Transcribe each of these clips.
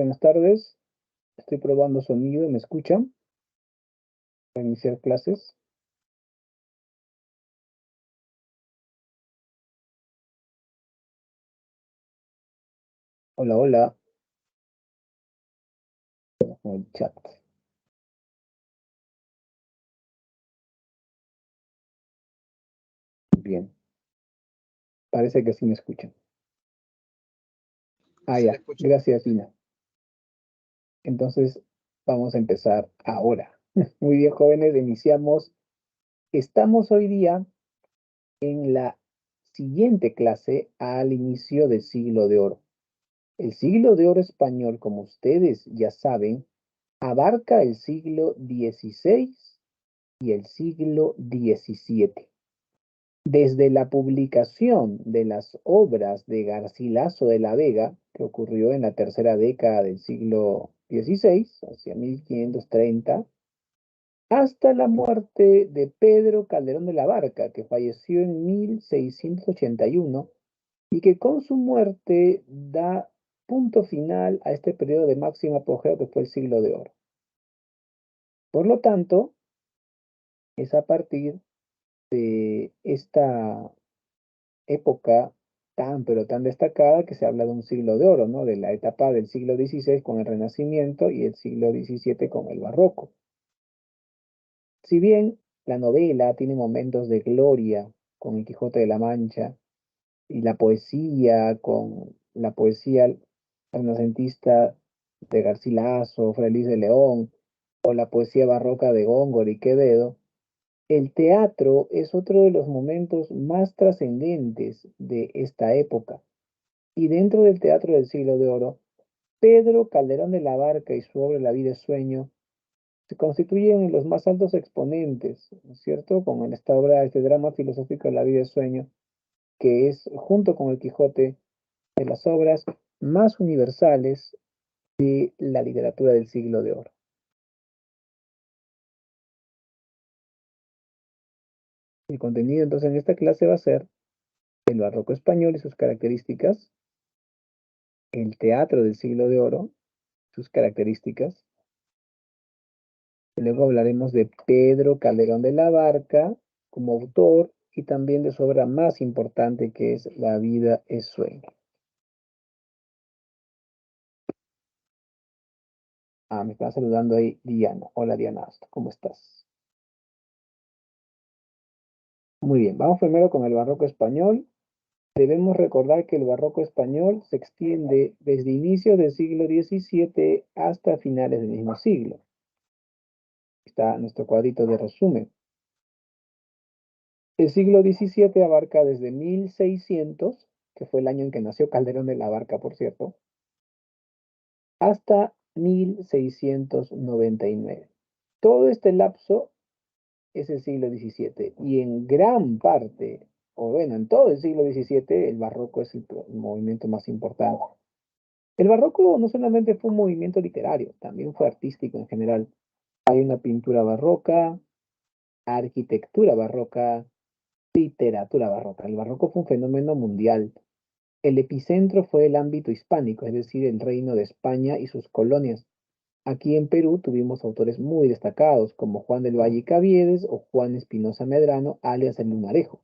buenas tardes. Estoy probando sonido, ¿me escuchan? Para iniciar clases. Hola, hola. Con el chat. Bien. Parece que sí me escuchan. Ah, Sí, le ya. escucho. Gracias, Ina. Entonces, vamos a empezar ahora. Muy bien, jóvenes, iniciamos. Estamos hoy día en la siguiente clase al inicio del siglo de oro. El siglo de oro español, como ustedes ya saben, abarca el siglo XVI y el siglo XVII. Desde la publicación de las obras de Garcilaso de la Vega, que ocurrió en la tercera década del siglo XVI, hacia 1530, hasta la muerte de Pedro Calderón de la Barca, que falleció en 1681 y que con su muerte da punto final a este periodo de máximo apogeo que fue el siglo de oro. Por lo tanto, es a partir de esta época tan, pero tan destacada que se habla de un siglo de oro, ¿no? De la etapa del siglo XVI con el Renacimiento y el siglo XVII con el Barroco. Si bien la novela tiene momentos de gloria con el Quijote de la Mancha y la poesía con la poesía renacentista de Garcilaso, Fray Luis de León, o la poesía barroca de Góngora y Quevedo, el teatro es otro de los momentos más trascendentes de esta época. Y dentro del teatro del siglo de oro, Pedro Calderón de la Barca y su obra La vida es sueño se constituyen en los más altos exponentes, ¿no es cierto? Como en esta obra, este drama filosófico de La vida es sueño, que es, junto con el Quijote, de las obras más universales de la literatura del siglo de oro. El contenido entonces en esta clase va a ser el barroco español y sus características, el teatro del siglo de oro, sus características. Luego hablaremos de Pedro Calderón de la Barca como autor y también de su obra más importante que es La vida es sueño. Ah, me está saludando ahí Diana. Hola Diana, ¿cómo estás? Muy bien, vamos primero con el barroco español. Debemos recordar que el barroco español se extiende desde inicios del siglo XVII hasta finales del mismo siglo. Está nuestro cuadrito de resumen. El siglo XVII abarca desde 1600, que fue el año en que nació Calderón de la Barca, por cierto, hasta 1699. Todo este lapso es el siglo XVII y en gran parte, o bueno, en todo el siglo XVII, el barroco es el movimiento más importante. El barroco no solamente fue un movimiento literario, también fue artístico en general. Hay una pintura barroca, arquitectura barroca, literatura barroca. El barroco fue un fenómeno mundial. El epicentro fue el ámbito hispánico, es decir, el Reino de España y sus colonias. Aquí en Perú tuvimos autores muy destacados como Juan del Valle y Caviedes o Juan Espinosa Medrano, alias el Lunarejo.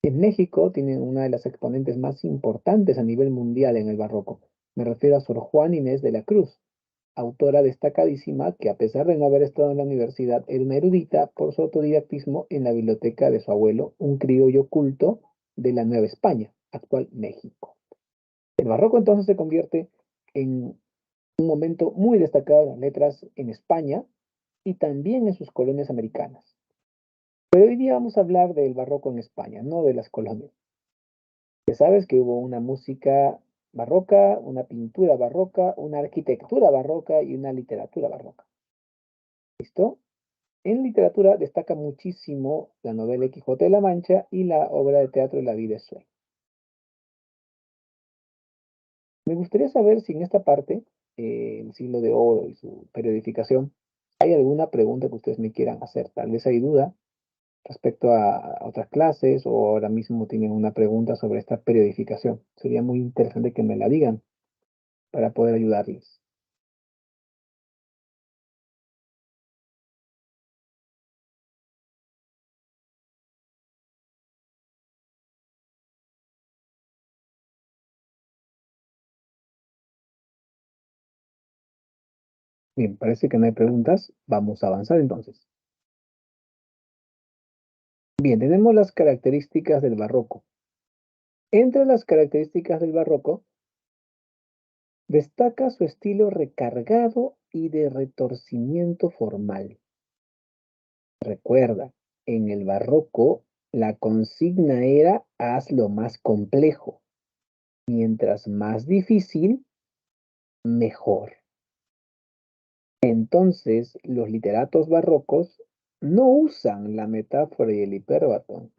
En México tienen una de las exponentes más importantes a nivel mundial en el barroco. Me refiero a Sor Juana Inés de la Cruz, autora destacadísima que a pesar de no haber estado en la universidad, era una erudita por su autodidactismo en la biblioteca de su abuelo, un criollo culto de la Nueva España, actual México. El barroco entonces se convierte en un momento muy destacado de las letras en España y también en sus colonias americanas. Pero hoy día vamos a hablar del barroco en España, no de las colonias. Ya sabes que hubo una música barroca, una pintura barroca, una arquitectura barroca y una literatura barroca. ¿Listo? En literatura destaca muchísimo la novela El Quijote de la Mancha y la obra de teatro La vida es sueño. Me gustaría saber si en esta parte, el siglo de oro y su periodificación, hay alguna pregunta que ustedes me quieran hacer. Tal vez hay duda respecto a otras clases o ahora mismo tienen una pregunta sobre esta periodificación. Sería muy interesante que me la digan para poder ayudarles. Bien, parece que no hay preguntas. Vamos a avanzar entonces. Bien, tenemos las características del barroco. Entre las características del barroco, destaca su estilo recargado y de retorcimiento formal. Recuerda, en el barroco la consigna era hazlo más complejo. Mientras más difícil, mejor. Entonces, los literatos barrocos no usan la metáfora y el hiperbatón,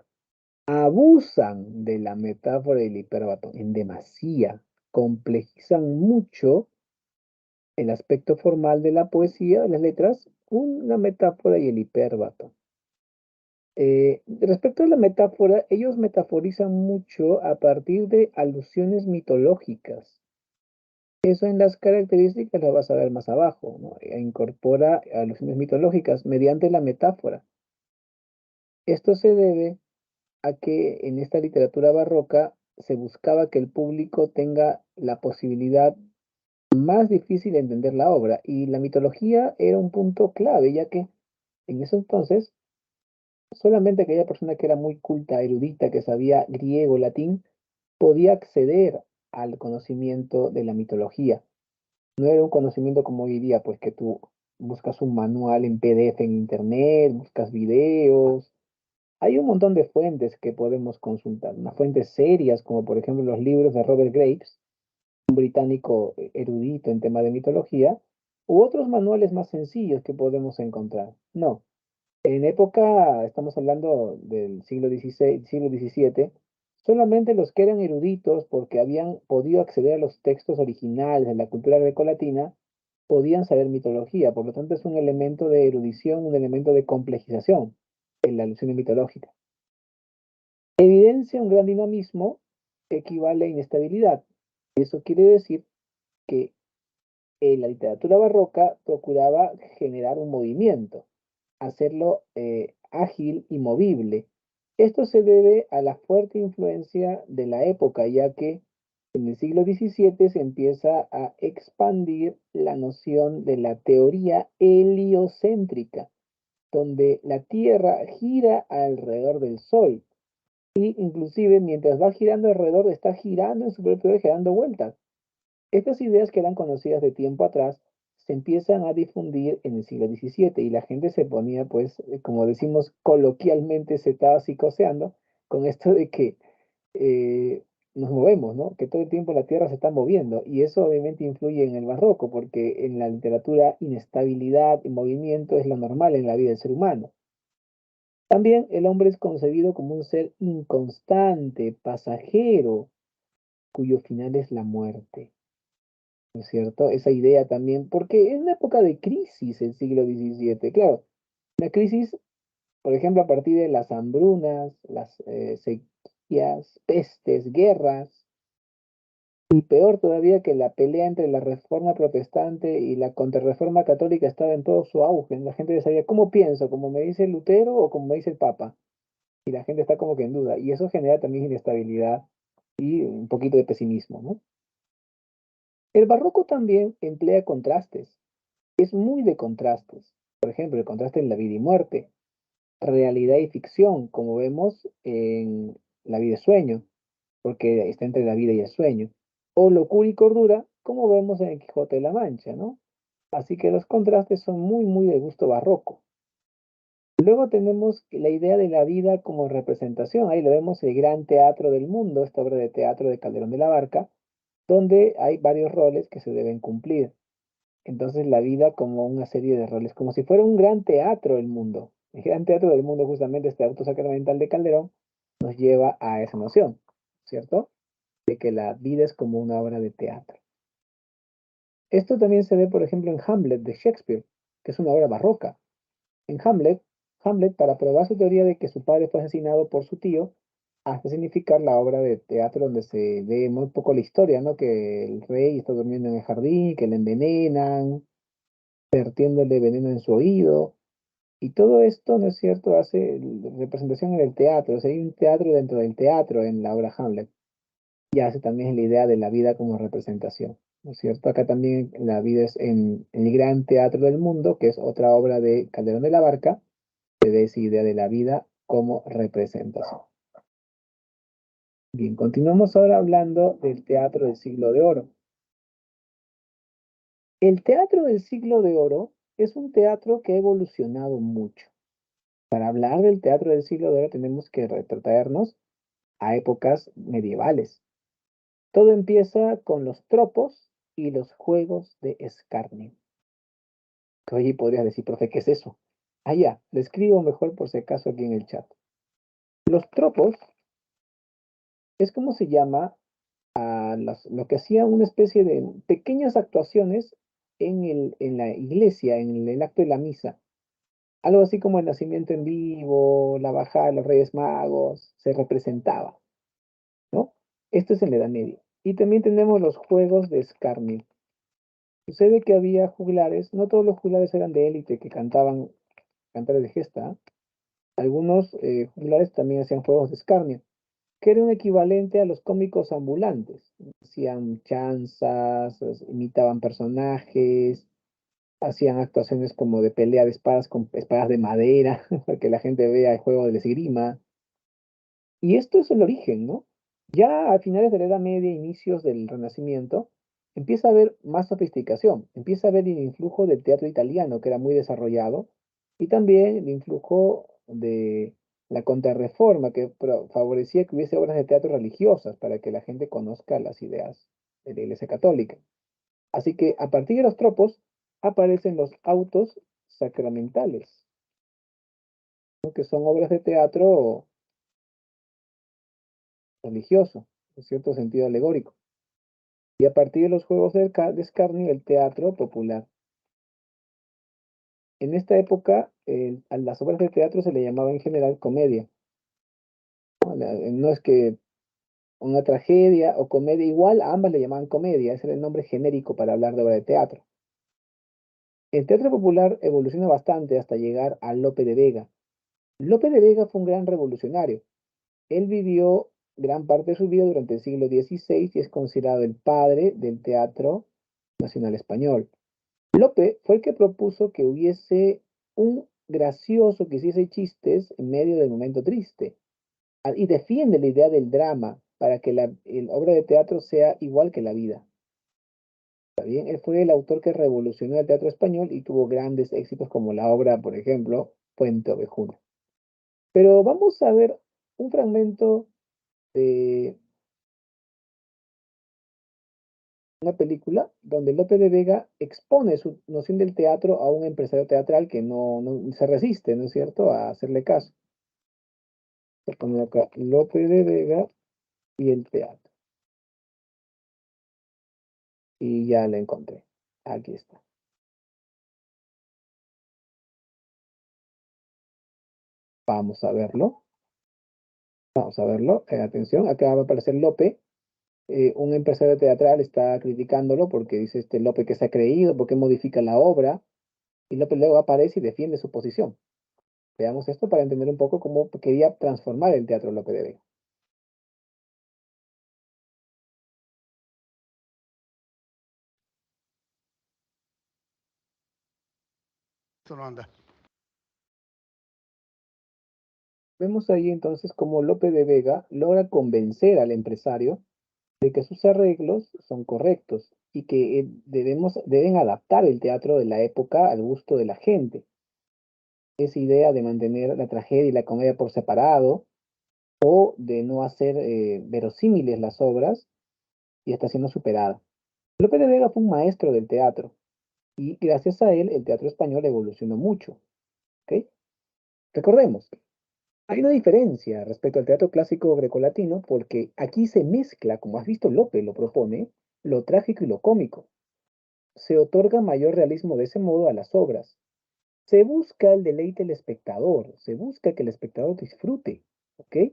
abusan de la metáfora y el hiperbatón en demasía, complejizan mucho el aspecto formal de la poesía, de las letras, con la metáfora y el hiperbatón. Respecto a la metáfora, ellos metaforizan mucho a partir de alusiones mitológicas. Eso en las características lo vas a ver más abajo, ¿no? Incorpora alusiones mitológicas mediante la metáfora. Esto se debe a que en esta literatura barroca se buscaba que el público tenga la posibilidad más difícil de entender la obra y la mitología era un punto clave, ya que en ese entonces solamente aquella persona que era muy culta, erudita, que sabía griego, latín, podía acceder al conocimiento de la mitología. No era un conocimiento como hoy día, pues que tú buscas un manual en PDF en internet, buscas videos. Hay un montón de fuentes que podemos consultar, unas fuentes serias, como por ejemplo los libros de Robert Graves, un británico erudito en tema de mitología, u otros manuales más sencillos que podemos encontrar. No, en época, estamos hablando del siglo XVI, siglo XVII, solamente los que eran eruditos porque habían podido acceder a los textos originales de la cultura grecolatina podían saber mitología, por lo tanto es un elemento de erudición, un elemento de complejización en la alusión mitológica. Evidencia un gran dinamismo que equivale a inestabilidad. Eso quiere decir que la literatura barroca procuraba generar un movimiento, hacerlo ágil y movible. Esto se debe a la fuerte influencia de la época, ya que en el siglo XVII se empieza a expandir la noción de la teoría heliocéntrica, donde la Tierra gira alrededor del Sol y inclusive mientras va girando alrededor está girando en su propio eje, dando vueltas. Estas ideas que eran conocidas de tiempo atrás se empiezan a difundir en el siglo XVII y la gente se ponía, pues, como decimos coloquialmente, se estaba psicoseando con esto de que nos movemos, ¿no? Que todo el tiempo la Tierra se está moviendo y eso obviamente influye en el barroco porque en la literatura inestabilidad y movimiento es lo normal en la vida del ser humano. También el hombre es concebido como un ser inconstante, pasajero, cuyo final es la muerte. ¿No es cierto? Esa idea también, porque es una época de crisis el siglo XVII, claro, una crisis, por ejemplo, a partir de las hambrunas, las sequías, pestes, guerras, y peor todavía que la pelea entre la reforma protestante y la contrarreforma católica estaba en todo su auge. La gente ya sabía, ¿cómo pienso? ¿Como me dice Lutero o como me dice el Papa? Y la gente está como que en duda, y eso genera también inestabilidad y un poquito de pesimismo, ¿no? El barroco también emplea contrastes. Es muy de contrastes. Por ejemplo, el contraste en la vida y muerte, realidad y ficción, como vemos en La vida y sueño, porque está entre la vida y el sueño, o locura y cordura, como vemos en el Quijote de la Mancha, ¿no? Así que los contrastes son muy, muy de gusto barroco. Luego tenemos la idea de la vida como representación. Ahí lo vemos el Gran Teatro del Mundo, esta obra de teatro de Calderón de la Barca, donde hay varios roles que se deben cumplir. Entonces la vida como una serie de roles, como si fuera un gran teatro del mundo. El gran teatro del mundo, justamente este auto sacramental de Calderón, nos lleva a esa noción, ¿cierto? De que la vida es como una obra de teatro. Esto también se ve, por ejemplo, en Hamlet de Shakespeare, que es una obra barroca. En Hamlet, Hamlet, para probar su teoría de que su padre fue asesinado por su tío, hace significar la obra de teatro donde se ve muy poco la historia, ¿no? Que el rey está durmiendo en el jardín, que le envenenan, vertiéndole veneno en su oído. Y todo esto, ¿no es cierto?, hace representación en el teatro. O sea, hay un teatro dentro del teatro en la obra Hamlet. Y hace también la idea de la vida como representación. ¿no es cierto? Acá también La vida es en el Gran Teatro del Mundo, que es otra obra de Calderón de la Barca, que da esa idea de la vida como representación. Bien, continuamos ahora hablando del teatro del siglo de oro. El teatro del siglo de oro es un teatro que ha evolucionado mucho. Para hablar del teatro del siglo de oro tenemos que retrotraernos a épocas medievales. Todo empieza con los tropos y los juegos de escarnio. Que oye, podrías decir, profe, ¿qué es eso? Ah, ya, le escribo mejor por si acaso aquí en el chat. Los tropos es como se llama a lo que hacía una especie de pequeñas actuaciones en la iglesia, en el acto de la misa. Algo así como el nacimiento en vivo, la bajada de los Reyes Magos, se representaba, ¿no? Esto es en la Edad Media. Y también tenemos los juegos de escarnio. Sucede que había juglares, no todos los juglares eran de élite que cantaban cantares de gesta. Algunos juglares también hacían juegos de escarnio, que era un equivalente a los cómicos ambulantes. Hacían chanzas, imitaban personajes, hacían actuaciones como de pelea de espadas con espadas de madera, para que la gente vea el juego de esgrima. Y esto es el origen, ¿no? Ya a finales de la Edad Media, inicios del Renacimiento, empieza a haber más sofisticación, empieza a haber el influjo del teatro italiano, que era muy desarrollado, y también el influjo de la Contrarreforma, que favorecía que hubiese obras de teatro religiosas para que la gente conozca las ideas de la Iglesia Católica. Así que a partir de los tropos aparecen los autos sacramentales, ¿no? Que son obras de teatro religioso, en cierto sentido alegórico. Y a partir de los juegos de escarnio, el teatro popular. En esta época, a las obras de teatro se le llamaba en general comedia. No, no es que una tragedia o comedia, igual a ambas le llamaban comedia, ese era el nombre genérico para hablar de obra de teatro. El teatro popular evoluciona bastante hasta llegar a Lope de Vega. Lope de Vega fue un gran revolucionario. Él vivió gran parte de su vida durante el siglo XVI y es considerado el padre del teatro nacional español. Lope fue el que propuso que hubiese un gracioso que hiciese chistes en medio del momento triste y defiende la idea del drama para que la obra de teatro sea igual que la vida. ¿Está bien? Él fue el autor que revolucionó el teatro español y tuvo grandes éxitos como la obra, por ejemplo, Puente Ovejuna. Pero vamos a ver un fragmento de una película donde Lope de Vega expone su noción del teatro a un empresario teatral que no se resiste, ¿no es cierto?, a hacerle caso. Voy a poner acá Lope de Vega y el teatro. Y ya la encontré. Aquí está. Vamos a verlo. Vamos a verlo. Atención, acá va a aparecer Lope. Un empresario teatral está criticándolo porque dice este Lope que se ha creído, porque modifica la obra. Y Lope luego aparece y defiende su posición. Veamos esto para entender un poco cómo quería transformar el teatro Lope de Vega. Esto no anda. Vemos ahí entonces cómo Lope de Vega logra convencer al empresario de que sus arreglos son correctos y que deben adaptar el teatro de la época al gusto de la gente. Esa idea de mantener la tragedia y la comedia por separado o de no hacer verosímiles las obras y está siendo superada. Lope de Vega fue un maestro del teatro y gracias a él el teatro español evolucionó mucho. ¿Ok? Recordemos, hay una diferencia respecto al teatro clásico grecolatino porque aquí se mezcla, como has visto Lope lo propone, lo trágico y lo cómico. Se otorga mayor realismo de ese modo a las obras. Se busca el deleite del espectador, se busca que el espectador disfrute, ¿ok?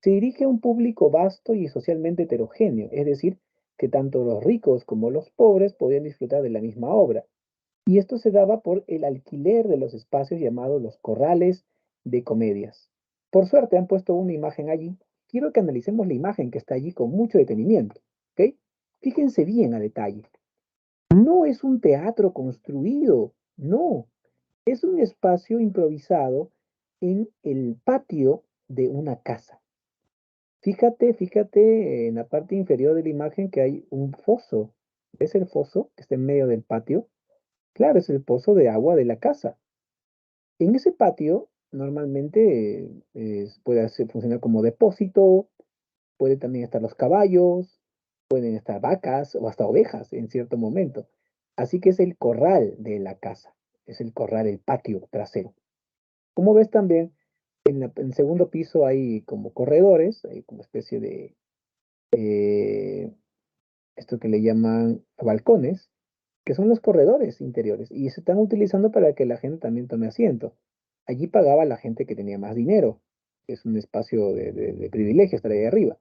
Se dirige a un público vasto y socialmente heterogéneo, es decir, que tanto los ricos como los pobres podían disfrutar de la misma obra. Y esto se daba por el alquiler de los espacios llamados los corrales de comedias. Por suerte han puesto una imagen allí. Quiero que analicemos la imagen que está allí con mucho detenimiento, ¿ok? Fíjense bien a detalle. No es un teatro construido, no, es un espacio improvisado en el patio de una casa. Fíjate en la parte inferior de la imagen que hay un foso. ¿Ves el foso que está en medio del patio? Claro, es el pozo de agua de la casa. En ese patio normalmente puede funcionar como depósito, puede también estar los caballos, pueden estar vacas o hasta ovejas en cierto momento. Así que es el corral de la casa, es el corral, el patio trasero. Como ves también, en el segundo piso hay como corredores, hay como especie de eh, esto que le llaman balcones, que son los corredores interiores y se están utilizando para que la gente también tome asiento. Allí pagaba la gente que tenía más dinero, que es un espacio de privilegio estar ahí arriba.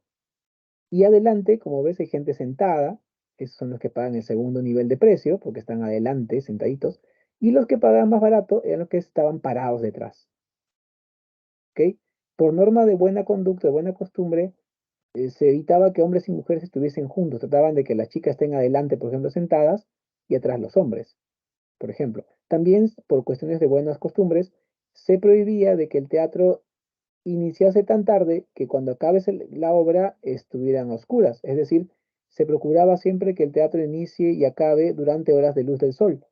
Y adelante, como ves, hay gente sentada, esos son los que pagan el segundo nivel de precio, porque están adelante, sentaditos, y los que pagaban más barato eran los que estaban parados detrás. ¿Ok? Por norma de buena conducta, de buena costumbre, se evitaba que hombres y mujeres estuviesen juntos. Trataban de que las chicas estén adelante, por ejemplo, sentadas, y atrás los hombres, por ejemplo. También, por cuestiones de buenas costumbres, se prohibía de que el teatro iniciase tan tarde que cuando acabe la obra estuvieran a oscuras. Es decir, se procuraba siempre que el teatro inicie y acabe durante horas de luz del sol,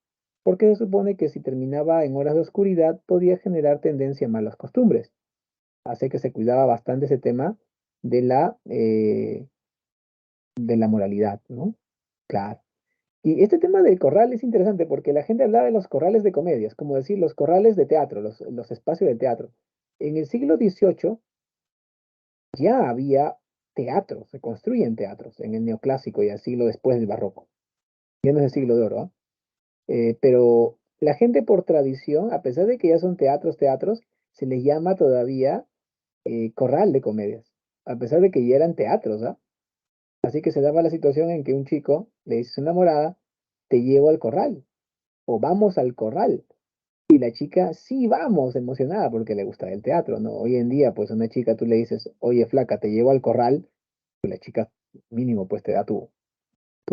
porque se supone que si terminaba en horas de oscuridad podía generar tendencia a malas costumbres. Así que se cuidaba bastante ese tema de la moralidad, ¿no? Claro. Y este tema del corral es interesante porque la gente hablaba de los corrales de comedias, como decir, los corrales de teatro, los espacios de teatro. En el siglo XVIII ya había teatros, se construyen teatros en el neoclásico y el siglo después del barroco. Ya no es el siglo de oro, ¿ah? Pero la gente por tradición, a pesar de que ya son teatros, se les llama todavía corral de comedias, a pesar de que ya eran teatros, ¿ah? Así que se daba la situación en que un chico le dice a su enamorada, te llevo al corral o vamos al corral. Y la chica, sí, vamos, emocionada porque le gusta el teatro, ¿no? Hoy en día, pues a una chica tú le dices, oye, flaca, te llevo al corral, pues la chica mínimo pues te da tu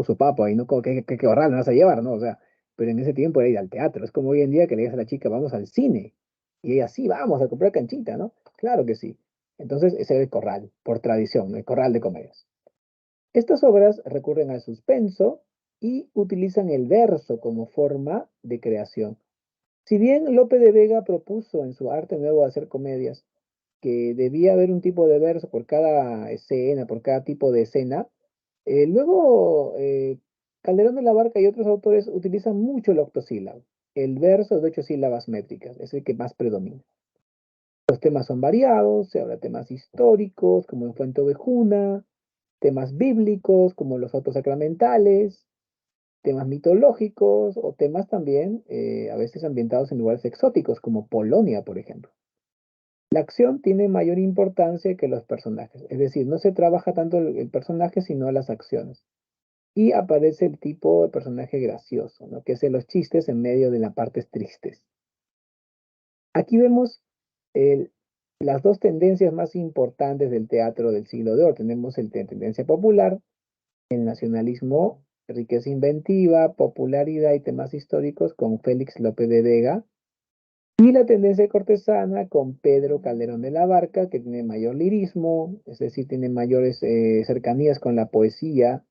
sopapo ahí, ¿no? Como que corral me vas a llevar, ¿no? O sea, pero en ese tiempo era ir al teatro. Es como hoy en día que le digas a la chica, vamos al cine. Y ella, sí, vamos a comprar canchita, ¿no? Claro que sí. Entonces, ese era el corral, por tradición, ¿no? El corral de comedias. Estas obras recurren al suspenso y utilizan el verso como forma de creación. Si bien Lope de Vega propuso en su Arte Nuevo hacer comedias que debía haber un tipo de verso por cada escena, por cada tipo de escena, luego Calderón de la Barca y otros autores utilizan mucho el octosílabo. El verso de 8 sílabas métricas es el que más predomina. Los temas son variados, se habla de temas históricos, como en Fuente Ovejuna, temas bíblicos, como los autos sacramentales, temas mitológicos o temas también a veces ambientados en lugares exóticos, como Polonia, por ejemplo. La acción tiene mayor importancia que los personajes, es decir, no se trabaja tanto el personaje, sino las acciones. Y aparece el tipo de personaje gracioso, ¿no? Que es los chistes en medio de las partes tristes. Aquí vemos el- las dos tendencias más importantes del teatro del siglo de oro. Tenemos el tendencia popular, el nacionalismo, riqueza inventiva, popularidad y temas históricos con Félix López de Vega. Y la tendencia cortesana con Pedro Calderón de la Barca, que tiene mayor lirismo, es decir, tiene mayores cercanías con la poesía.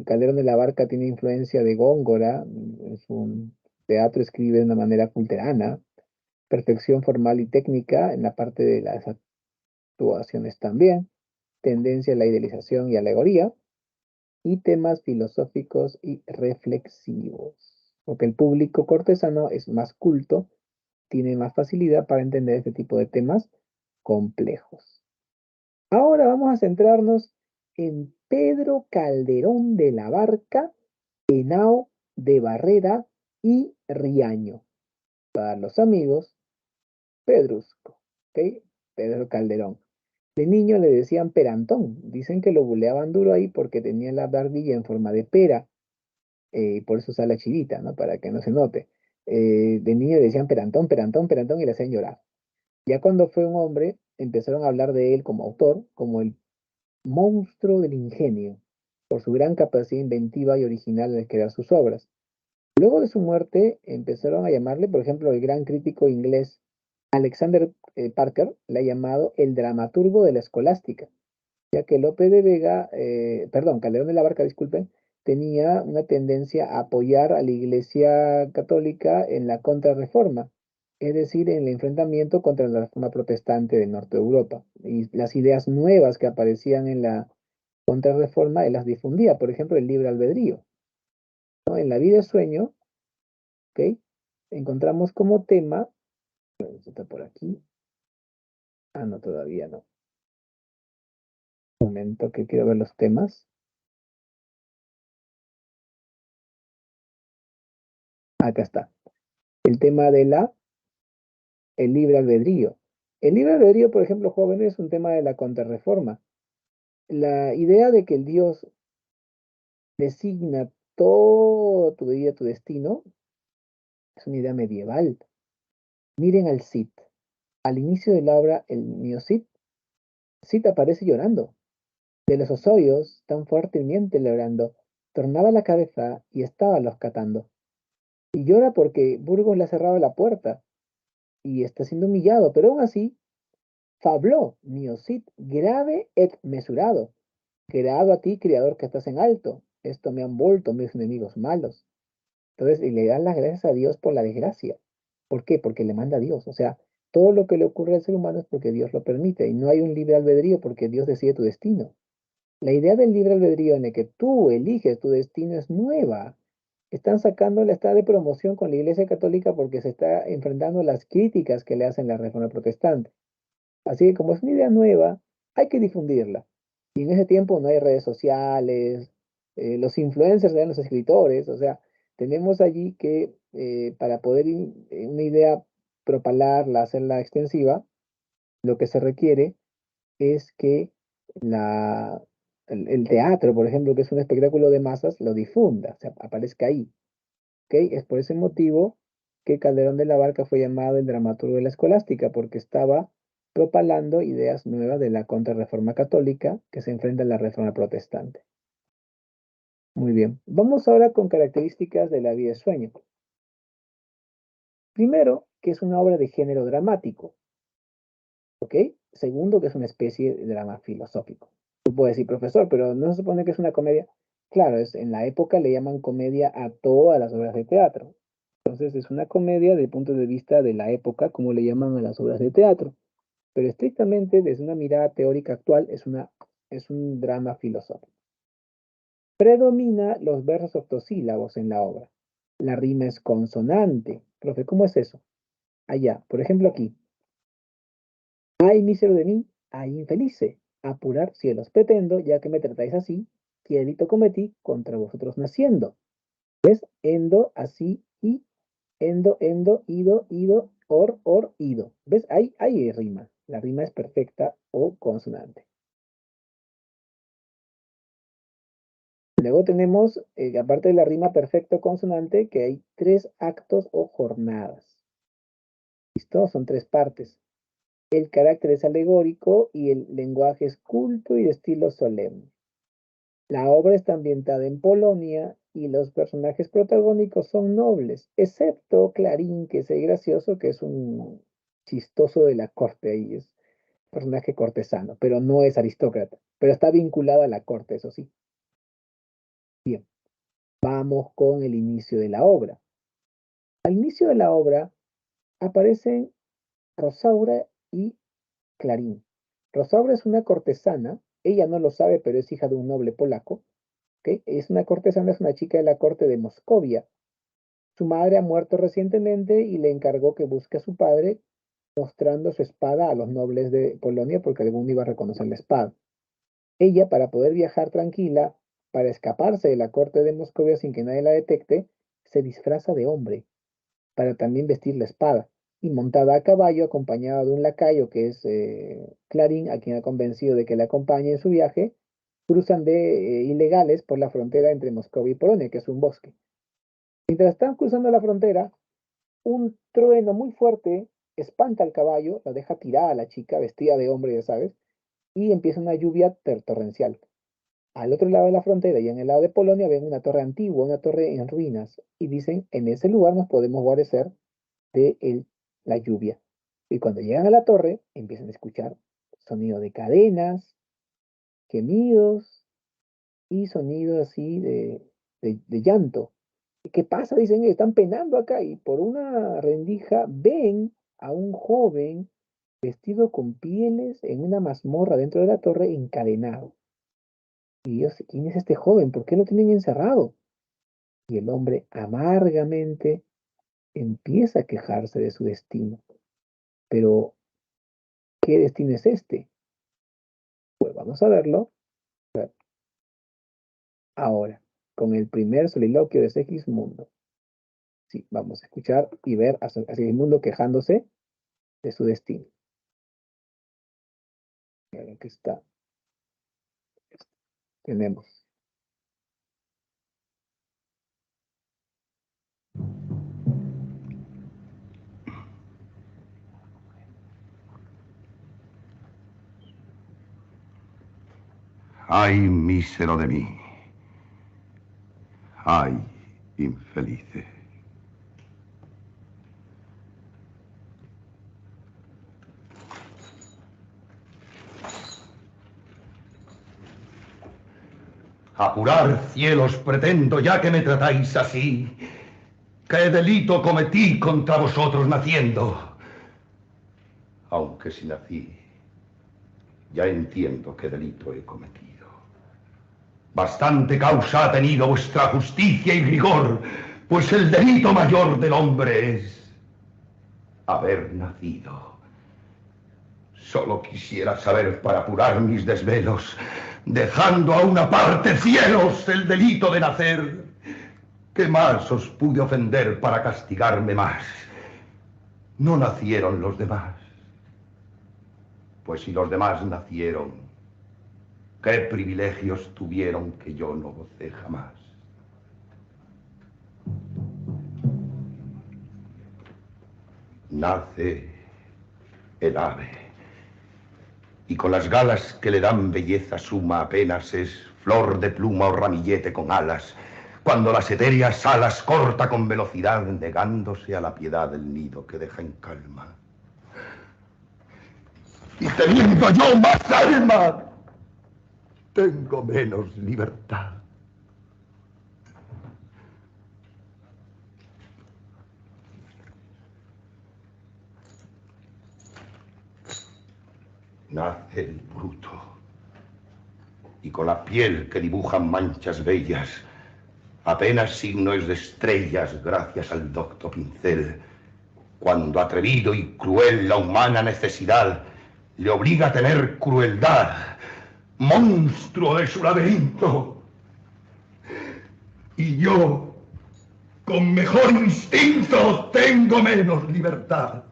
Calderón de la Barca tiene influencia de Góngora, en su teatro escribe de una manera culterana, perfección formal y técnica en la parte de las actuaciones también, tendencia a la idealización y alegoría, y temas filosóficos y reflexivos, porque el público cortesano es más culto, tiene más facilidad para entender este tipo de temas complejos. Ahora vamos a centrarnos en Pedro Calderón de la Barca, Henao de Barrera y Riaño. Para los amigos, Pedrusco, ¿ok? Pedro Calderón. De niño le decían perantón. Dicen que lo buleaban duro ahí porque tenía la barbilla en forma de pera. Y por eso usa la chivita, ¿no? Para que no se note. De niño le decían perantón, perantón, perantón y le hacían llorar. Ya cuando fue un hombre, empezaron a hablar de él como autor, como el monstruo del ingenio. por su gran capacidad inventiva y original al crear sus obras. Luego de su muerte, empezaron a llamarle, por ejemplo, el gran crítico inglés Alexander Parker le ha llamado el dramaturgo de la escolástica, ya que Lope de Vega, perdón, Calderón de la Barca, disculpen, tenía una tendencia a apoyar a la Iglesia Católica en la contrarreforma, es decir, en el enfrentamiento contra la reforma protestante del norte de Europa. Y las ideas nuevas que aparecían en la contrarreforma, él las difundía, por ejemplo, el libre albedrío, ¿no? En La vida es sueño, ¿ok? Encontramos como tema, bueno, esto está por aquí, no, todavía no. Un momento que quiero ver los temas. Acá está. El tema de el libre albedrío. El libre albedrío, por ejemplo, jóvenes, es un tema de la contrarreforma. La idea de que el Dios designa todo tu vida, tu destino, es una idea medieval. Miren al Cid. Al inicio de la obra, el mío Cid aparece llorando. De los osorios, tan fuertemente llorando, tornaba la cabeza y estaba los catando. Y llora porque Burgos le ha cerrado la puerta y está siendo humillado, pero aún así, fabló, mio Cid, grave et mesurado. Creado a ti, criador que estás en alto. Esto me han vuelto mis enemigos malos. Entonces, y le dan las gracias a Dios por la desgracia. ¿Por qué? Porque le manda a Dios. O sea, todo lo que le ocurre al ser humano es porque Dios lo permite. Y no hay un libre albedrío porque Dios decide tu destino. La idea del libre albedrío en el que tú eliges tu destino es nueva. Están sacándola, está de promoción con la Iglesia Católica porque se está enfrentando a las críticas que le hacen la Reforma Protestante. Así que como es una idea nueva, hay que difundirla. Y en ese tiempo no hay redes sociales, los influencers eran los escritores, o sea, tenemos allí que para poder una idea propalarla, hacerla extensiva, lo que se requiere es que la, el teatro, por ejemplo, que es un espectáculo de masas, lo difunda, o sea, aparezca ahí. ¿Ok? Es por ese motivo que Calderón de la Barca fue llamado el dramaturgo de la escolástica, porque estaba propalando ideas nuevas de la contrarreforma católica que se enfrenta a la reforma protestante. Muy bien, vamos ahora con características de La vida es sueño. Primero, que es una obra de género dramático, ¿ok? Segundo, que es una especie de drama filosófico. Tú puedes decir, profesor, pero ¿no se supone que es una comedia? Claro, en la época le llaman comedia a todas las obras de teatro. Entonces es una comedia desde el punto de vista de la época, como le llaman a las obras de teatro. Pero estrictamente desde una mirada teórica actual es un drama filosófico. Predomina los versos octosílabos en la obra. La rima es consonante. Profe, ¿cómo es eso? Allá, por ejemplo aquí. Ay, mísero de mí, ay, infelice. Apurar cielos pretendo, ya que me tratáis así, ¿qué delito cometí contra vosotros naciendo? ¿Ves? Endo, así, y endo, ido, ido. ¿Ves? Ahí rima. La rima es perfecta o consonante. Luego tenemos, aparte de la rima perfecta o consonante, que hay tres actos o jornadas. ¿Listo? Son tres partes. El carácter es alegórico y el lenguaje es culto y de estilo solemne. La obra está ambientada en Polonia y los personajes protagónicos son nobles, excepto Clarín, que es el gracioso, que es un chistoso de la corte ahí, es personaje cortesano, pero no es aristócrata, pero está vinculado a la corte, eso sí. Bien, vamos con el inicio de la obra. Al inicio de la obra aparecen Rosaura y Clarín. Rosaura es una cortesana, ella no lo sabe, pero es hija de un noble polaco, ¿ok? Es una cortesana, es una chica de la corte de Moscovia. Su madre ha muerto recientemente y le encargó que busque a su padre mostrando su espada a los nobles de Polonia porque alguno iba a reconocer la espada. Ella, para poder viajar tranquila, para escaparse de la corte de Moscovia sin que nadie la detecte, se disfraza de hombre para también vestir la espada y montada a caballo acompañada de un lacayo que es Clarín, a quien ha convencido de que le acompañe en su viaje, cruzan de ilegales por la frontera entre Moscovia y Polonia, que es un bosque. Mientras están cruzando la frontera, un trueno muy fuerte espanta al caballo, la deja tirada a la chica, vestida de hombre, ya sabes, y empieza una lluvia torrencial. al otro lado de la frontera y en el lado de Polonia ven una torre antigua, una torre en ruinas, y dicen, en ese lugar nos podemos guarecer de la lluvia. Y cuando llegan a la torre, empiezan a escuchar sonido de cadenas, gemidos y sonido así de llanto. ¿Y qué pasa? Dicen, están penando acá y por una rendija ven a un joven vestido con pieles en una mazmorra dentro de la torre encadenado. Y Dios, ¿quién es este joven? ¿Por qué lo tienen encerrado? Y el hombre amargamente empieza a quejarse de su destino. Pero, ¿qué destino es este? Pues vamos a verlo ahora, con el primer soliloquio de Segismundo. Sí, vamos a escuchar y ver a Segismundo quejándose de su destino. Aquí está. Tenemos. Ay, mísero de mí. Ay, infelice. Apurar, cielos, pretendo, ya que me tratáis así. ¿Qué delito cometí contra vosotros naciendo? Aunque si nací, ya entiendo qué delito he cometido. Bastante causa ha tenido vuestra justicia y rigor, pues el delito mayor del hombre es haber nacido. Solo quisiera saber para apurar mis desvelos, dejando a una parte, cielos, el delito de nacer. ¿Qué más os pude ofender para castigarme más? No nacieron los demás. Pues si los demás nacieron, ¿qué privilegios tuvieron que yo no gocé jamás? Nace el ave, y con las galas que le dan belleza suma apenas es flor de pluma o ramillete con alas, cuando las etéreas alas corta con velocidad, negándose a la piedad del nido que deja en calma. Y teniendo yo más alma, tengo menos libertad. Nace el bruto, y con la piel que dibujan manchas bellas, apenas signos de estrellas gracias al docto pincel, cuando atrevido y cruel la humana necesidad le obliga a tener crueldad, monstruo de su laberinto. Y yo, con mejor instinto, tengo menos libertad.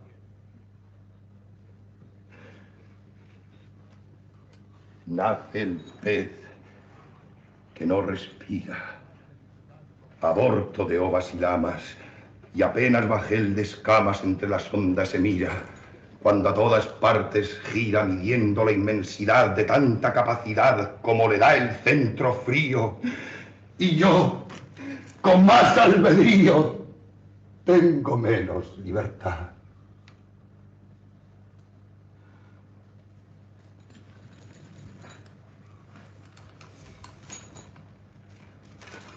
Nace el pez que no respira, aborto de ovas y lamas, y apenas bajel de escamas entre las ondas se mira, cuando a todas partes gira midiendo la inmensidad de tanta capacidad como le da el centro frío. Y yo, con más albedrío, tengo menos libertad.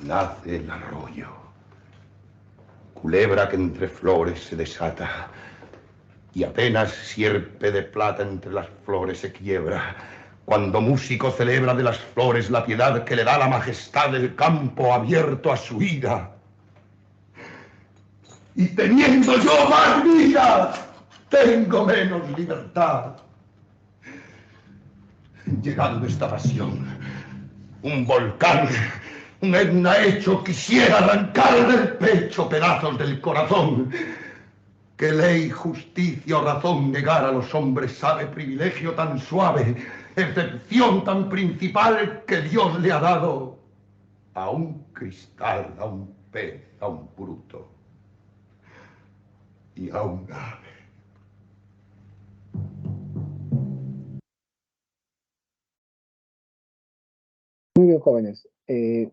Nace el arroyo, culebra que entre flores se desata, y apenas sierpe de plata entre las flores se quiebra, cuando músico celebra de las flores la piedad que le da la majestad del campo abierto a su ira. Y teniendo yo más vida, tengo menos libertad. Llegando esta pasión, un volcán, un etna hecho, quisiera arrancar del pecho pedazos del corazón. Que ley, justicia o razón negar a los hombres sabe privilegio tan suave, excepción tan principal que Dios le ha dado a un cristal, a un pez, a un bruto y a un ave. Muy bien, jóvenes.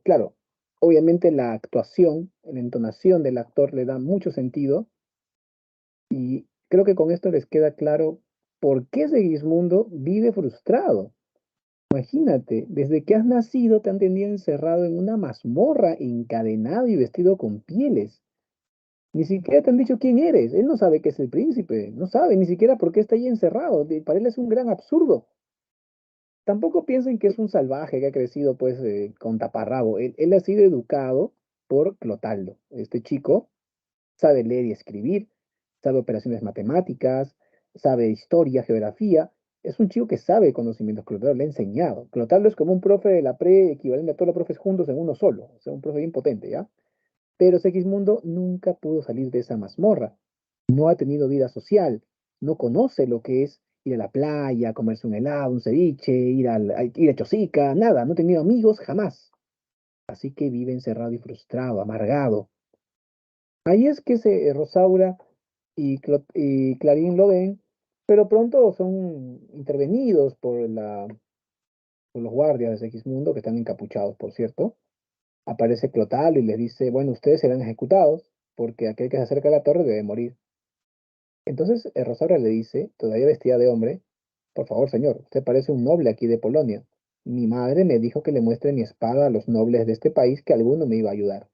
Claro, obviamente la actuación, la entonación del actor le da mucho sentido y creo que con esto les queda claro por qué Segismundo vive frustrado. Imagínate, desde que has nacido te han tenido encerrado en una mazmorra, encadenado y vestido con pieles. Ni siquiera te han dicho quién eres. Él no sabe que es el príncipe, no sabe ni siquiera por qué está ahí encerrado. Para él es un gran absurdo. Tampoco piensen que es un salvaje que ha crecido pues con taparrabo. Él ha sido educado por Clotaldo. Este chico sabe leer y escribir, sabe operaciones matemáticas, sabe historia, geografía. Es un chico que sabe conocimientos. Clotaldo le ha enseñado. Clotaldo es como un profe de la pre equivalente a todos los profes juntos en uno solo. O sea, un profe bien potente, ¿ya? Pero Segismundo nunca pudo salir de esa mazmorra. No ha tenido vida social, no conoce lo que es ir a la playa, comerse un helado, un ceviche, ir a Chosica, nada, no ha tenido amigos jamás. Así que vive encerrado y frustrado, amargado. Ahí es que Rosaura y Clarín lo ven, pero pronto son intervenidos por los guardias de Segismundo, que están encapuchados, por cierto. Aparece Clotaldo y les dice, bueno, ustedes serán ejecutados, porque aquel que se acerca a la torre debe morir. Entonces Rosaura le dice, todavía vestida de hombre, por favor, señor, usted parece un noble aquí de Polonia. Mi madre me dijo que le muestre mi espada a los nobles de este país, que alguno me iba a ayudar.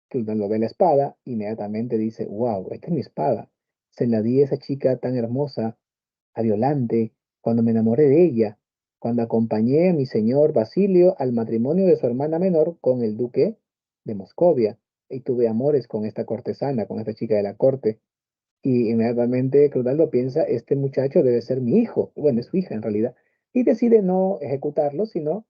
Cuando ve la espada, inmediatamente dice, wow, esta es mi espada. Se la di a esa chica tan hermosa, a Violante, cuando me enamoré de ella, cuando acompañé a mi señor Basilio al matrimonio de su hermana menor con el duque de Moscovia, y tuve amores con esta cortesana, con esta chica de la corte. Y inmediatamente Clotaldo piensa, este muchacho debe ser mi hijo, bueno, es su hija en realidad, y decide no ejecutarlo, sino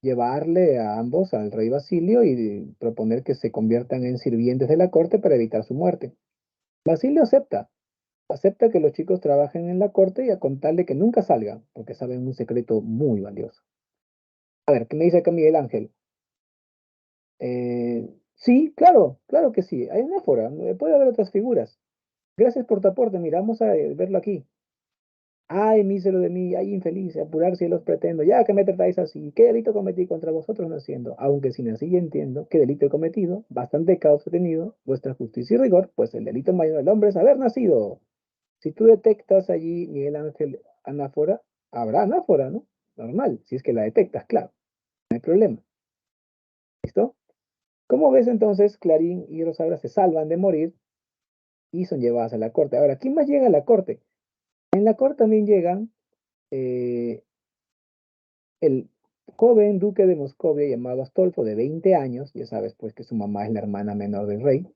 llevarle a ambos al rey Basilio y proponer que se conviertan en sirvientes de la corte para evitar su muerte. Basilio acepta que los chicos trabajen en la corte y a contarle que nunca salgan, porque saben un secreto muy valioso. A ver, ¿qué me dice acá Miguel Ángel? Sí, claro, claro que sí, hay una áfora, puede haber otras figuras. Gracias por tu aporte, mira, vamos a verlo aquí. Ay, mísero de mí, ay, infeliz, apurar si los pretendo, ya que me tratáis así, ¿qué delito cometí contra vosotros naciendo? Aunque sin así entiendo qué delito he cometido, bastante caos he tenido, vuestra justicia y rigor, pues el delito mayor del hombre es haber nacido. Si tú detectas allí, Miguel Ángel, anáfora, habrá anáfora, ¿no? Normal, si es que la detectas, claro, no hay problema. ¿Listo? ¿Cómo ves entonces, Clarín y Rosaura se salvan de morir y son llevadas a la corte? Ahora, ¿quién más llega a la corte? En la corte también llegan eh, el joven duque de Moscovia llamado Astolfo, de 20 años, ya sabes pues que su mamá es la hermana menor del rey,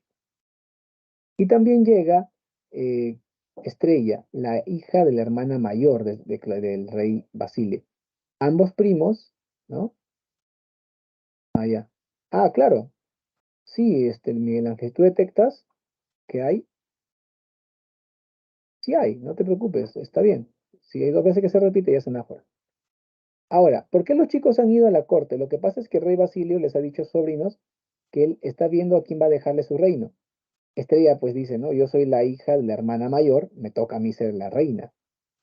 y también llega eh, Estrella, la hija de la hermana mayor del rey Basile. Ambos primos, ¿no? Ah, ya. Ah, claro. Sí, Miguel Ángel, ¿tú detectas que hay? Sí hay, no te preocupes, está bien. Si hay dos veces que se repite, ya es anáfora. Ahora, ¿por qué los chicos han ido a la corte? Lo que pasa es que el rey Basilio les ha dicho a sus sobrinos que él está viendo a quién va a dejarle su reino. Estrella pues dice, no, yo soy la hija de la hermana mayor, me toca a mí ser la reina.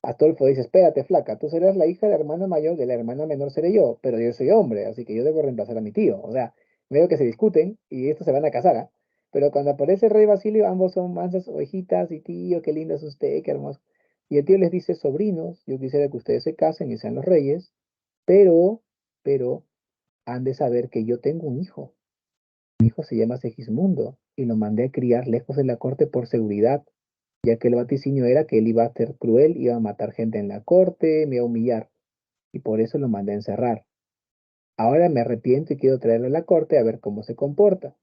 Astolfo dice, espérate, flaca, tú serás la hija de la hermana mayor, de la hermana menor seré yo, pero yo soy hombre, así que yo debo reemplazar a mi tío. O sea, veo que se discuten y estos se van a casar, ¿ah? Pero cuando aparece el rey Basilio, ambos son mansas ovejitas y tío, qué lindo es usted, qué hermoso. Y el tío les dice, sobrinos, yo quisiera que ustedes se casen y sean los reyes, pero, pero, han de saber que yo tengo un hijo. Mi hijo se llama Segismundo y lo mandé a criar lejos de la corte por seguridad, ya que el vaticinio era que él iba a ser cruel, iba a matar gente en la corte, me iba a humillar, y por eso lo mandé a encerrar. Ahora me arrepiento y quiero traerlo a la corte a ver cómo se comporta.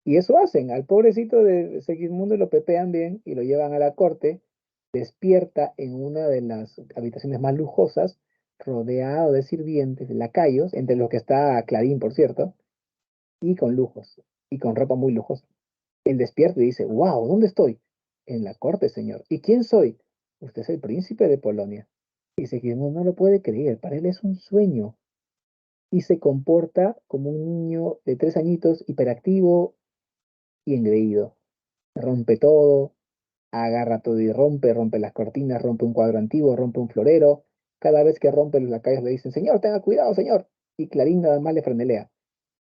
Y eso hacen, al pobrecito de Segismundo lo pepean bien y lo llevan a la corte, despierta en una de las habitaciones más lujosas, rodeado de sirvientes, de lacayos, entre los que está Clarín, por cierto, y con lujos, y con ropa muy lujosa. Él despierta y dice, wow, ¿dónde estoy? En la corte, señor. ¿Y quién soy? Usted es el príncipe de Polonia. Y Segismundo no lo puede creer, para él es un sueño. Y se comporta como un niño de 3 añitos, hiperactivo y engreído. Rompe todo, agarra todo y rompe las cortinas, rompe un cuadro antiguo, rompe un florero. Cada vez que rompe los lacayos le dicen, señor, tenga cuidado, señor. Y Clarín nada más le franelea.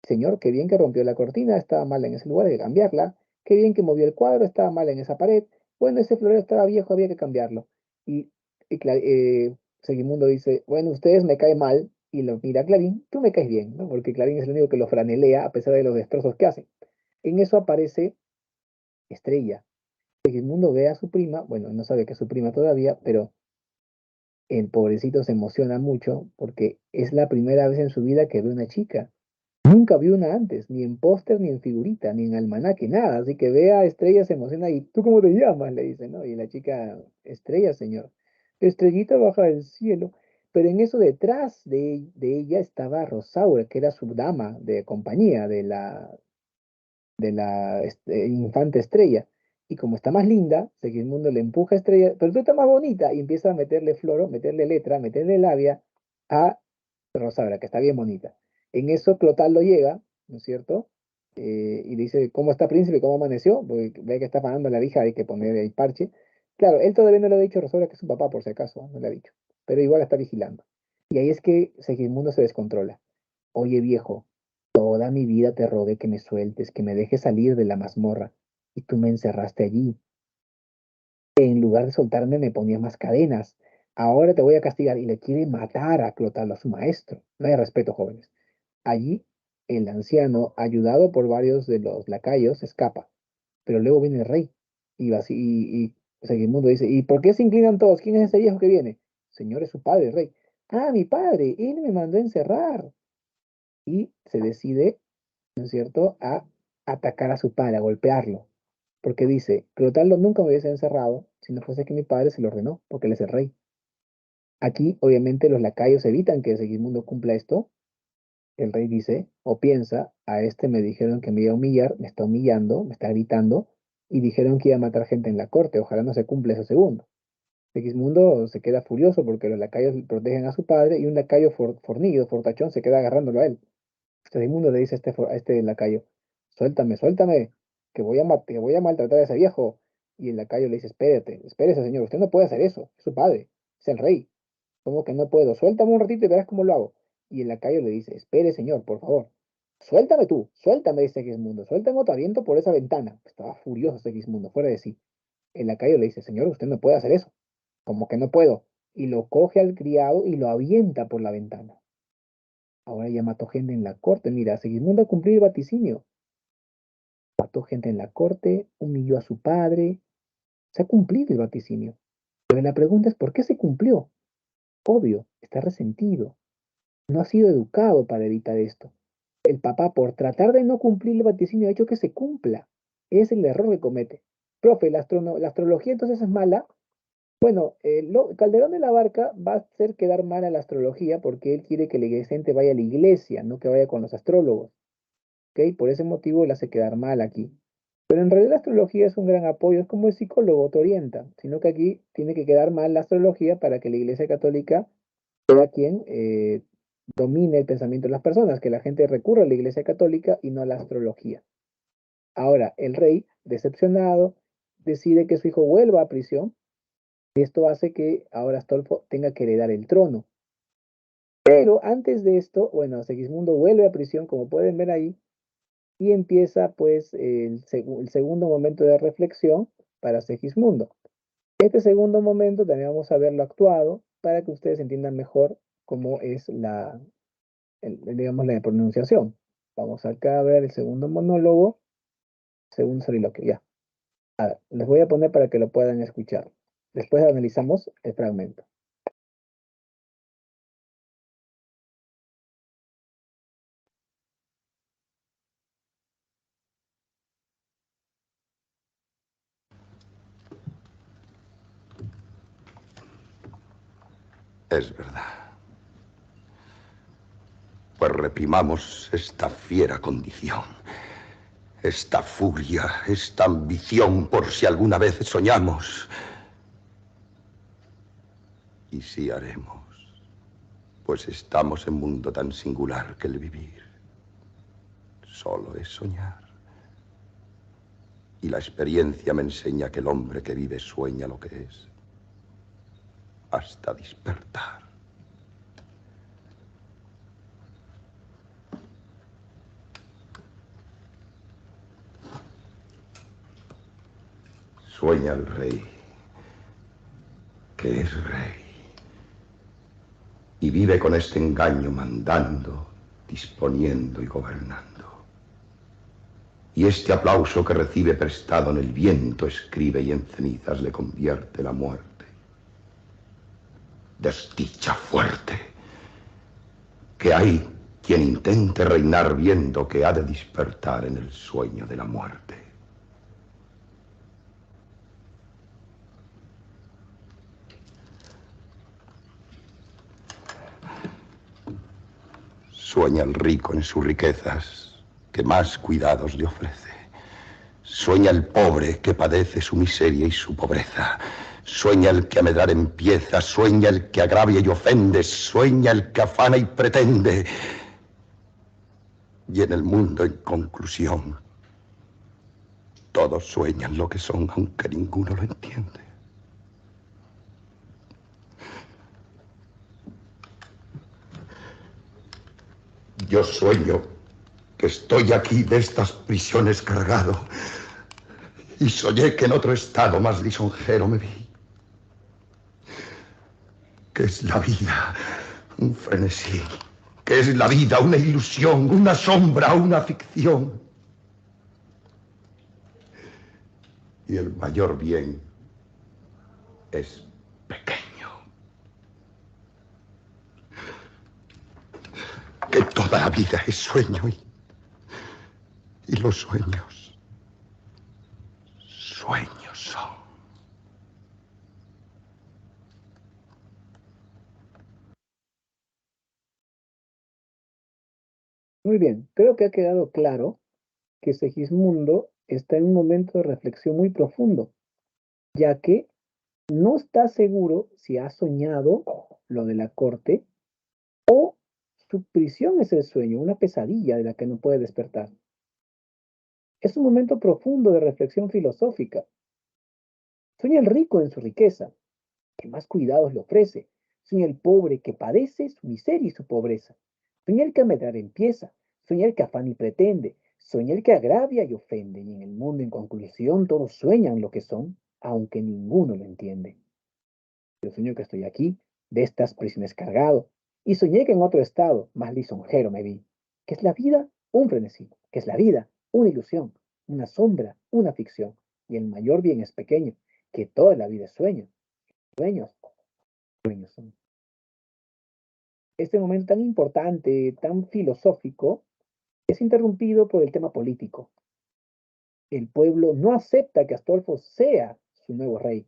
Señor, qué bien que rompió la cortina, estaba mal en ese lugar, hay que cambiarla. Qué bien que movió el cuadro, estaba mal en esa pared. Bueno, ese florero estaba viejo, había que cambiarlo. Y, Segimundo dice, bueno, ustedes me caen mal. Y lo mira a Clarín, tú me caes bien, ¿no? Porque Clarín es el único que lo franelea a pesar de los destrozos que hace. En eso aparece Estrella. Segismundo ve a su prima, bueno, no sabe que es su prima todavía, pero el pobrecito se emociona mucho porque es la primera vez en su vida que ve una chica. Nunca vio una antes, ni en póster, ni en figurita, ni en almanaque, nada. Así que ve a Estrella, se emociona y ¿tú cómo te llamas? Le dice, ¿no? Y la chica, Estrella, señor. Estrellita baja del cielo. Pero en eso detrás de ella estaba Rosaura, que era su dama de compañía de la infante Estrella. Y como está más linda, Segismundo le empuja a Estrella, pero tú estás más bonita, y empieza a meterle floro, meterle letra, meterle labia a Rosaura, que está bien bonita. En eso Clotaldo llega, ¿no es cierto? Y dice, ¿cómo está, príncipe? ¿Cómo amaneció? Porque ve que está pagando la lija, hay que poner el parche. Claro, él todavía no le ha dicho a Rosaura que es su papá, por si acaso, no le ha dicho. Pero igual la está vigilando. Y ahí es que Segismundo se descontrola. Oye, viejo, toda mi vida te rogué que me sueltes, que me dejes salir de la mazmorra, y tú me encerraste allí. En lugar de soltarme, me ponías más cadenas. Ahora te voy a castigar y le quiere matar a Clotaldo, a su maestro. No hay respeto, jóvenes. Allí, el anciano, ayudado por varios de los lacayos, escapa. Pero luego viene el rey. Y Segismundo dice, ¿y por qué se inclinan todos? ¿Quién es ese viejo que viene? Señor, es su padre, rey. Ah, mi padre, él me mandó a encerrar. Y se decide, ¿no es cierto?, a atacar a su padre, a golpearlo. Porque dice, Clotaldo nunca me hubiese encerrado si no fuese que mi padre se lo ordenó, porque él es el rey. Aquí, obviamente, los lacayos evitan que Segismundo cumpla esto. El rey dice, o piensa, a este me dijeron que me iba a humillar, me está humillando, me está gritando, y dijeron que iba a matar gente en la corte, ojalá no se cumpla eso segundo. Segismundo se queda furioso porque los lacayos protegen a su padre y un lacayo fornido, fortachón, se queda agarrándolo a él. Segismundo le dice a este lacayo, suéltame, suéltame, que voy a maltratar a ese viejo. Y el lacayo le dice, espérate, espérese, señor, usted no puede hacer eso, es su padre, es el rey. ¿Cómo que no puedo? Suéltame un ratito y verás cómo lo hago. Y el lacayo le dice, espere, señor, por favor. Suéltame tú, suéltame, dice Segismundo, suéltame o te aviento por esa ventana. Estaba furioso Segismundo, fuera de sí. El lacayo le dice, señor, usted no puede hacer eso. Como que no puedo. Y lo coge al criado y lo avienta por la ventana. Ahora ya mató gente en la corte. Mira, Segismundo cumplió el vaticinio. Mató gente en la corte, humilló a su padre. Se ha cumplido el vaticinio. Pero la pregunta es, ¿por qué se cumplió? Obvio, está resentido. No ha sido educado para evitar esto. El papá, por tratar de no cumplir el vaticinio, ha hecho que se cumpla. Es el error que comete. Profe, la astrología entonces es mala. Bueno, Calderón de la Barca va a hacer quedar mal a la astrología porque él quiere que la gente vaya a la iglesia, no que vaya con los astrólogos. ¿Ok? Por ese motivo le hace quedar mal aquí. Pero en realidad la astrología es un gran apoyo, es como el psicólogo te orienta, sino que aquí tiene que quedar mal la astrología para que la Iglesia Católica sea quien domine el pensamiento de las personas, que la gente recurra a la Iglesia Católica y no a la astrología. Ahora, el rey, decepcionado, decide que su hijo vuelva a prisión y esto hace que ahora Astolfo tenga que heredar el trono. Pero antes de esto, bueno, Segismundo vuelve a prisión, como pueden ver ahí, y empieza pues el segundo momento de reflexión para Segismundo. Este segundo momento también vamos a verlo actuado para que ustedes entiendan mejor cómo es digamos, la pronunciación. Vamos acá a ver el segundo monólogo, segundo soliloquio, ya. A ver, les voy a poner para que lo puedan escuchar. Después analizamos el fragmento. Es verdad. Pues reprimamos esta fiera condición, esta furia, esta ambición por si alguna vez soñamos. Y sí haremos, pues estamos en mundo tan singular que el vivir solo es soñar. Y la experiencia me enseña que el hombre que vive sueña lo que es, hasta despertar. Sueña el rey, que es rey, y vive con este engaño mandando, disponiendo y gobernando. Y este aplauso que recibe prestado en el viento escribe y en cenizas le convierte la muerte. Desdicha fuerte, que hay quien intente reinar viendo que ha de despertar en el sueño de la muerte. Sueña el rico en sus riquezas, que más cuidados le ofrece. Sueña el pobre que padece su miseria y su pobreza. Sueña el que a medrar empieza, sueña el que agravia y ofende, sueña el que afana y pretende. Y en el mundo, en conclusión, todos sueñan lo que son, aunque ninguno lo entiende. Yo sueño que estoy aquí de estas prisiones cargado, y soñé que en otro estado más lisonjero me vi. ¿Qué es la vida? Un frenesí. ¿Qué es la vida? Una ilusión, una sombra, una ficción. Y el mayor bien es pequeño. Que toda la vida es sueño y los sueños son. Muy bien, creo que ha quedado claro que Segismundo está en un momento de reflexión muy profundo, ya que no está seguro si ha soñado lo de la corte o su prisión es el sueño, una pesadilla de la que no puede despertar. Es un momento profundo de reflexión filosófica. Sueña el rico en su riqueza, que más cuidados le ofrece. Sueña el pobre que padece su miseria y su pobreza. Sueña el que a medrar empieza. Sueña el que afana y pretende. Sueña el que agravia y ofende. Y en el mundo, en conclusión, todos sueñan lo que son, aunque ninguno lo entiende. Yo sueño que estoy aquí, de estas prisiones cargado, y soñé que en otro estado, más lisonjero me vi. ¿Qué es la vida? Un frenesí. ¿Qué es la vida? Una ilusión, una sombra, una ficción. Y el mayor bien es pequeño, que toda la vida es sueño. Sueños, sueños son. Este momento tan importante, tan filosófico, es interrumpido por el tema político. El pueblo no acepta que Astolfo sea su nuevo rey,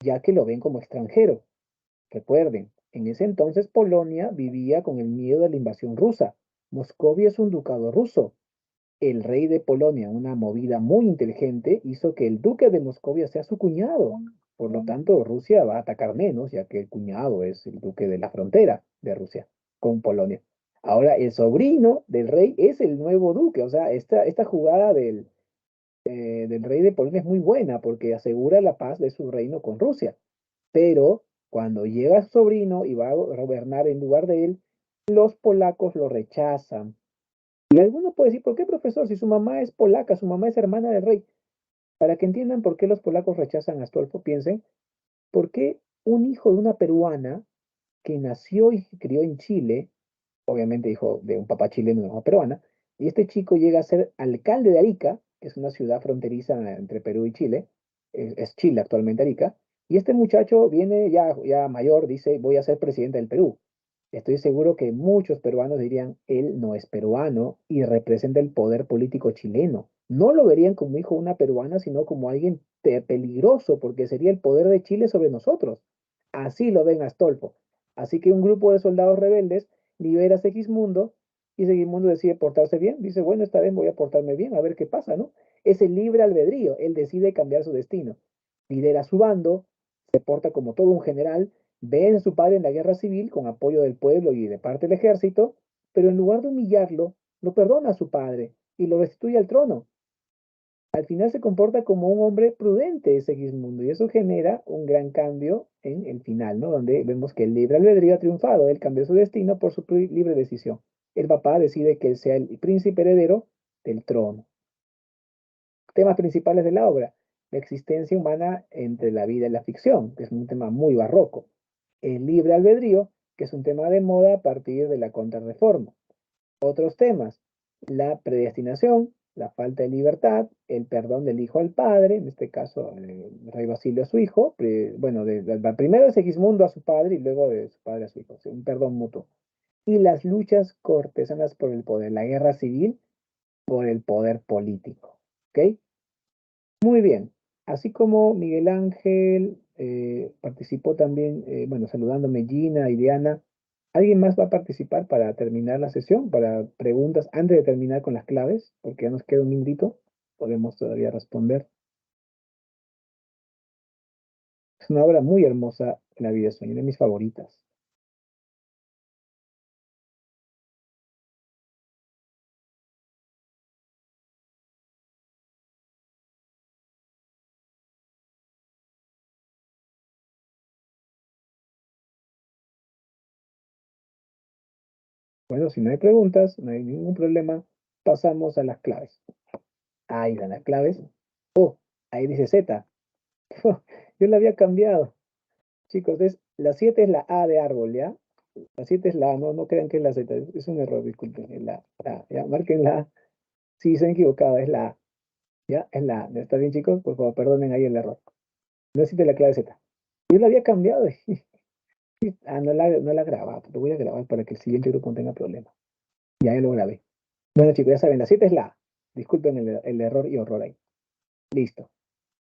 ya que lo ven como extranjero. Recuerden, en ese entonces Polonia vivía con el miedo de la invasión rusa. Moscovia es un ducado ruso. El rey de Polonia, una movida muy inteligente, hizo que el duque de Moscovia sea su cuñado. Por lo tanto, Rusia va a atacar menos, ya que el cuñado es el duque de la frontera de Rusia con Polonia. Ahora, el sobrino del rey es el nuevo duque. O sea, esta jugada del rey de Polonia es muy buena porque asegura la paz de su reino con Rusia. Pero cuando llega su sobrino y va a gobernar en lugar de él, los polacos lo rechazan. Y alguno puede decir, ¿por qué, profesor? Si su mamá es polaca, su mamá es hermana del rey. Para que entiendan por qué los polacos rechazan a Astolfo, piensen, ¿por qué un hijo de una peruana que nació y se crió en Chile, obviamente hijo de un papá chileno y una mamá peruana, y este chico llega a ser alcalde de Arica, que es una ciudad fronteriza entre Perú y Chile, es Chile actualmente Arica, y este muchacho viene ya mayor, dice, voy a ser presidente del Perú. Estoy seguro que muchos peruanos dirían, él no es peruano y representa el poder político chileno. No lo verían como hijo de una peruana, sino como alguien peligroso, porque sería el poder de Chile sobre nosotros. Así lo ven Astolfo. Así que un grupo de soldados rebeldes libera a Segismundo y Segismundo decide portarse bien. Dice, bueno, esta vez voy a portarme bien, a ver qué pasa, ¿no? Es el libre albedrío, él decide cambiar su destino. Lidera su bando, se porta como todo un general, ve a su padre en la guerra civil con apoyo del pueblo y de parte del ejército, pero en lugar de humillarlo, lo perdona a su padre y lo restituye al trono. Al final se comporta como un hombre prudente Segismundo y eso genera un gran cambio en el final, ¿no? Donde vemos que el libre albedrío ha triunfado, él cambió su destino por su libre decisión. El papá decide que él sea el príncipe heredero del trono. Temas principales de la obra. la existencia humana entre la vida y la ficción, que es un tema muy barroco. El libre albedrío, que es un tema de moda a partir de la Contrarreforma. Otros temas, la predestinación, la falta de libertad, el perdón del hijo al padre, en este caso el rey Basilio a su hijo, bueno, primero de Segismundo a su padre y luego de su padre a su hijo, o sea, un perdón mutuo. Y las luchas cortesanas por el poder, la guerra civil por el poder político. ¿Ok? Muy bien. Así como Miguel Ángel participó también, bueno, saludándome Gina y Diana, ¿alguien más va a participar para terminar la sesión? Para preguntas antes de terminar con las claves, porque ya nos queda un minutito, podemos todavía responder. Es una obra muy hermosa, La vida de sueño, de mis favoritas. Bueno, si no hay preguntas, no hay ningún problema, pasamos a las claves. Ahí están las claves. Oh, ahí dice Z. Yo la había cambiado. Chicos, la 7 es la A de árbol, ¿ya? La 7 es la A, no crean que es la Z, es un error, disculpen, es la A, ¿ya? Marquen la A. Sí, se han equivocado, es la A, ¿ya? Es la A. ¿Está bien, chicos? Por favor, perdonen ahí el error. No existe la clave Z. Yo la había cambiado. No la grababa, lo voy a grabar para que el siguiente grupo no tenga problema. Ya lo grabé. Bueno, chicos, ya saben, la 7 es la A. Disculpen el error y horror ahí. Listo.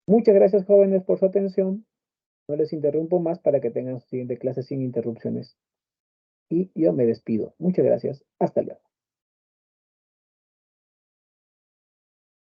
Muchas gracias, jóvenes, por su atención. No les interrumpo más para que tengan su siguiente clase sin interrupciones. Y yo me despido. Muchas gracias. Hasta luego.